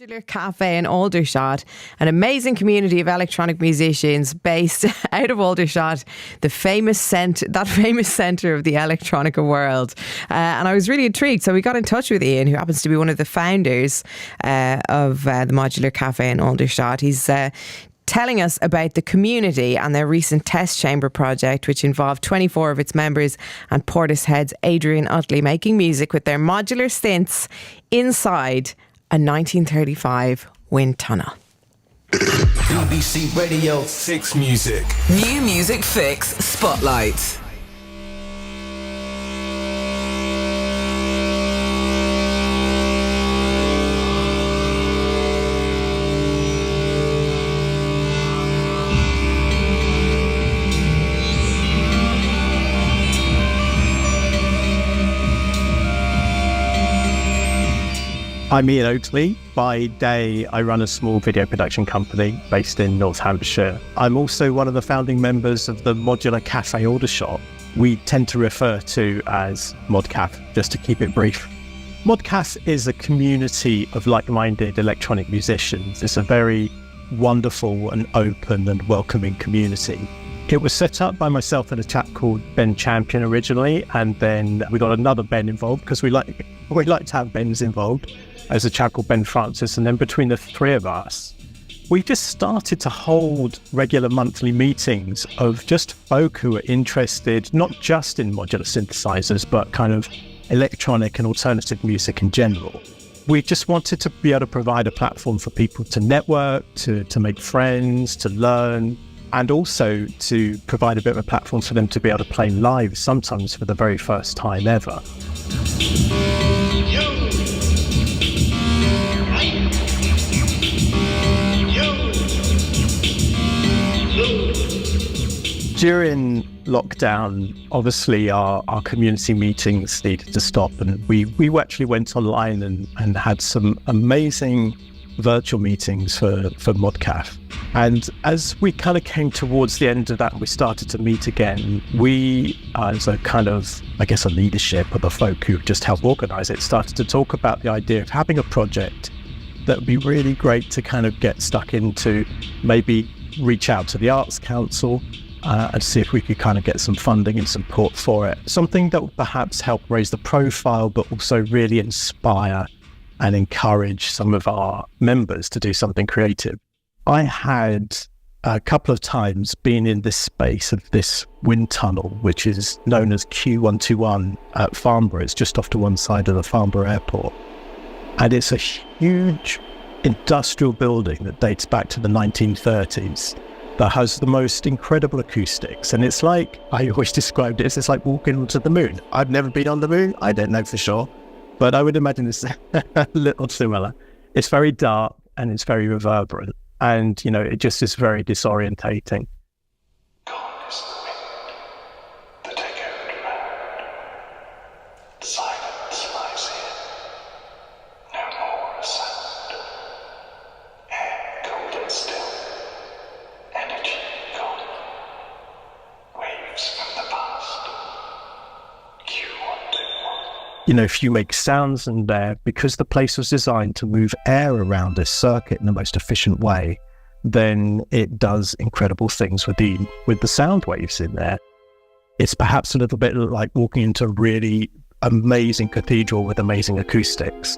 Modular Cafe in Aldershot, an amazing community of electronic musicians based out of Aldershot, the famous centre of the electronica world. And I was really intrigued, so we got in touch with Ian, who happens to be one of the founders of the Modular Cafe in Aldershot. He's telling us about the community and their recent test chamber project, which involved 24 of its members and Portishead's Ian Oakley making music with their modular synths inside a 1935 wind tunnel. BBC Radio 6 Music. New Music Fix Spotlight. I'm Ian Oakley. By day, I run a small video production company based in North Hampshire. I'm also one of the founding members of the Modular Cafe Aldershot. We tend to refer to as MODCAF, just to keep it brief. MODCAF is a community of like-minded electronic musicians. It's a very wonderful and open and welcoming community. It was set up by myself and a chap called Ben Champion originally, and then we got another Ben involved because we like to have Bens involved. As a chap called Ben Francis, and then between the three of us, we just started to hold regular monthly meetings of just folk who are interested, not just in modular synthesizers, but kind of electronic and alternative music in general. We just wanted to be able to provide a platform for people to network, to make friends, to learn, and also to provide a bit of a platform for them to be able to play live, sometimes for the very first time ever. During lockdown, obviously our community meetings needed to stop, and we actually went online and had some amazing virtual meetings for MODCAF. And as we kind of came towards the end of that, we started to meet again. We, as a kind of, I guess, a leadership of the folk who just helped organise it, started to talk about the idea of having a project that would be really great to kind of get stuck into, maybe reach out to the Arts Council, and see if we could kind of get some funding and support for it. Something that would perhaps help raise the profile, but also really inspire and encourage some of our members to do something creative. I had a couple of times been in this space of this wind tunnel, which is known as Q121 at Farnborough. It's just off to one side of the Farnborough airport. And it's a huge industrial building that dates back to the 1930s. That has the most incredible acoustics. And it's like, I always described it as it's like walking onto the moon. I've never been on the moon, I don't know for sure, but I would imagine it's a little similar. It's very dark and it's very reverberant. And, you know, it just is very disorientating. Gone is the wind, the echoed round. Silence lies here, no more a sound. Air cold and still. Energy gone. Waves from the past. Q121. You know, if you make sounds in there, because the place was designed to move air around this circuit in the most efficient way, then it does incredible things with the sound waves in there. It's perhaps a little bit like walking into a really amazing cathedral with amazing acoustics.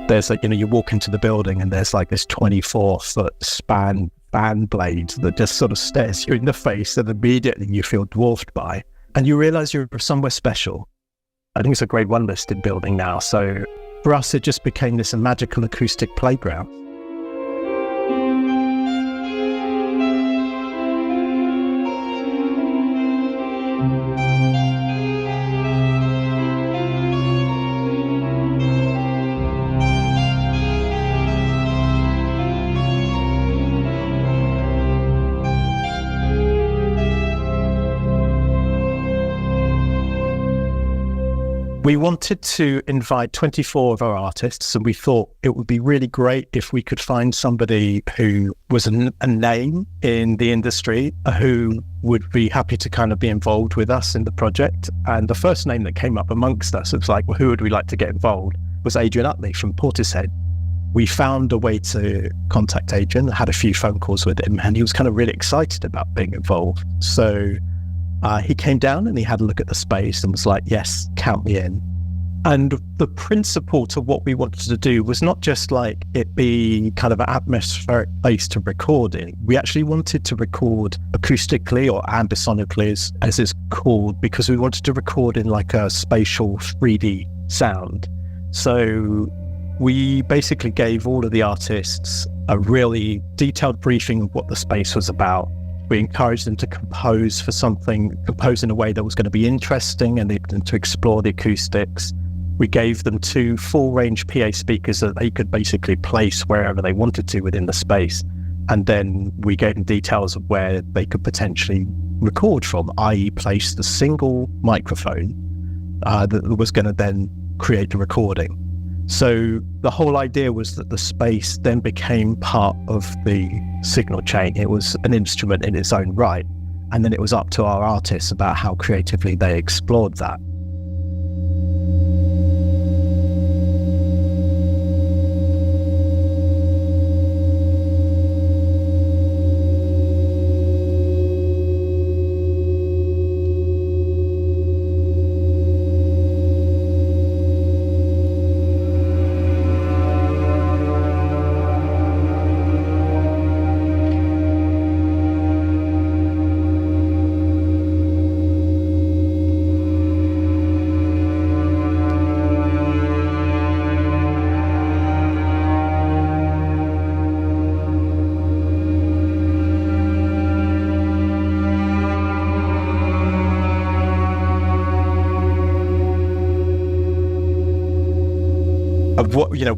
There's like, you know, you walk into the building and there's like this 24-foot span fan blade that just sort of stares you in the face and immediately you feel dwarfed by, and you realize you're somewhere special. I think it's a grade 1 listed building now, so for us it just became this magical acoustic playground. We wanted to invite 24 of our artists, and we thought it would be really great if we could find somebody who was a name in the industry who would be happy to kind of be involved with us in the project. And the first name that came up amongst us, it was like, well, who would we like to get involved, was Ian Oakley from Portishead. we found a way to contact Adrian, had a few phone calls with him, and he was kind of really excited about being involved. So he came down and he had a look at the space and was like, yes, count me in. And the principle to what we wanted to do was not just like it be kind of an atmospheric place to record in. We actually wanted to record acoustically, or ambisonically as it's called, because we wanted to record in like a spatial 3D sound. So we basically gave all of the artists a really detailed briefing of what the space was about. We encouraged them to compose in a way that was going to be interesting and to explore the acoustics. We gave them 2 full-range PA speakers that they could basically place wherever they wanted to within the space. And then we gave them details of where they could potentially record from, i.e. place the single microphone that was going to then create the recording. So the whole idea was that the space then became part of the signal chain. It was an instrument in its own right. And then it was up to our artists about how creatively they explored that.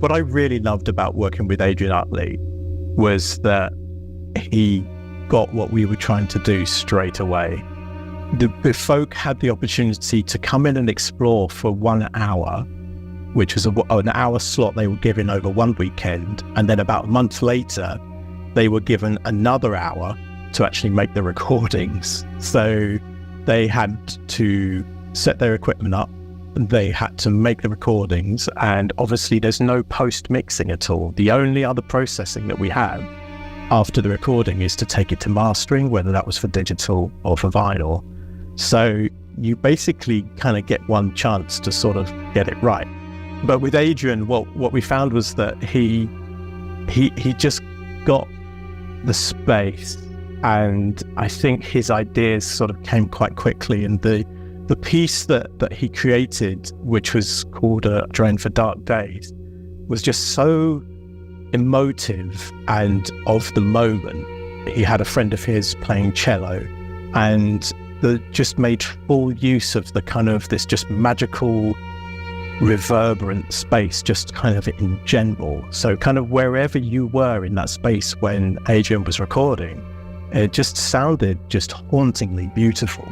What I really loved about working with Adrian Oakley was that he got what we were trying to do straight away. The folk had the opportunity to come in and explore for 1 hour, which was an hour slot they were given over one weekend, and then about a month later, they were given another hour to actually make the recordings. So they had to set their equipment up, they had to make the recordings, and obviously there's no post-mixing at all. The only other processing that we have after the recording is to take it to mastering, whether that was for digital or for vinyl. So you basically kind of get one chance to sort of get it right. But with Adrian, what we found was that he just got the space, and I think his ideas sort of came quite quickly, and the piece that he created, which was called A Drone for Dark Days, was just so emotive and of the moment. He had a friend of his playing cello, and just made full use of the kind of this just magical reverberant space, just kind of in general. So kind of wherever you were in that space when Adrian was recording, it just sounded just hauntingly beautiful.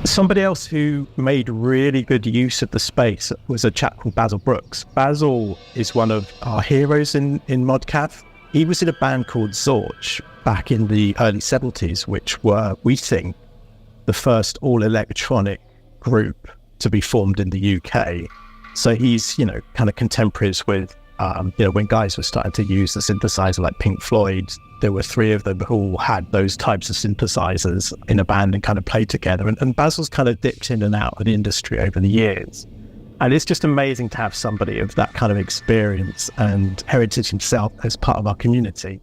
Somebody else who made really good use of the space was a chap called Basil Brooks. Basil is one of our heroes in MODCAF. He was in a band called Zorch back in the early 70s, which were, we think, the first all-electronic group to be formed in the UK. So he's, kind of contemporaries with, when guys were starting to use the synthesizer like Pink Floyd. There were 3 of them who all had those types of synthesizers in a band and kind of played together. And Basil's kind of dipped in and out of the industry over the years. And it's just amazing to have somebody of that kind of experience and heritage himself as part of our community.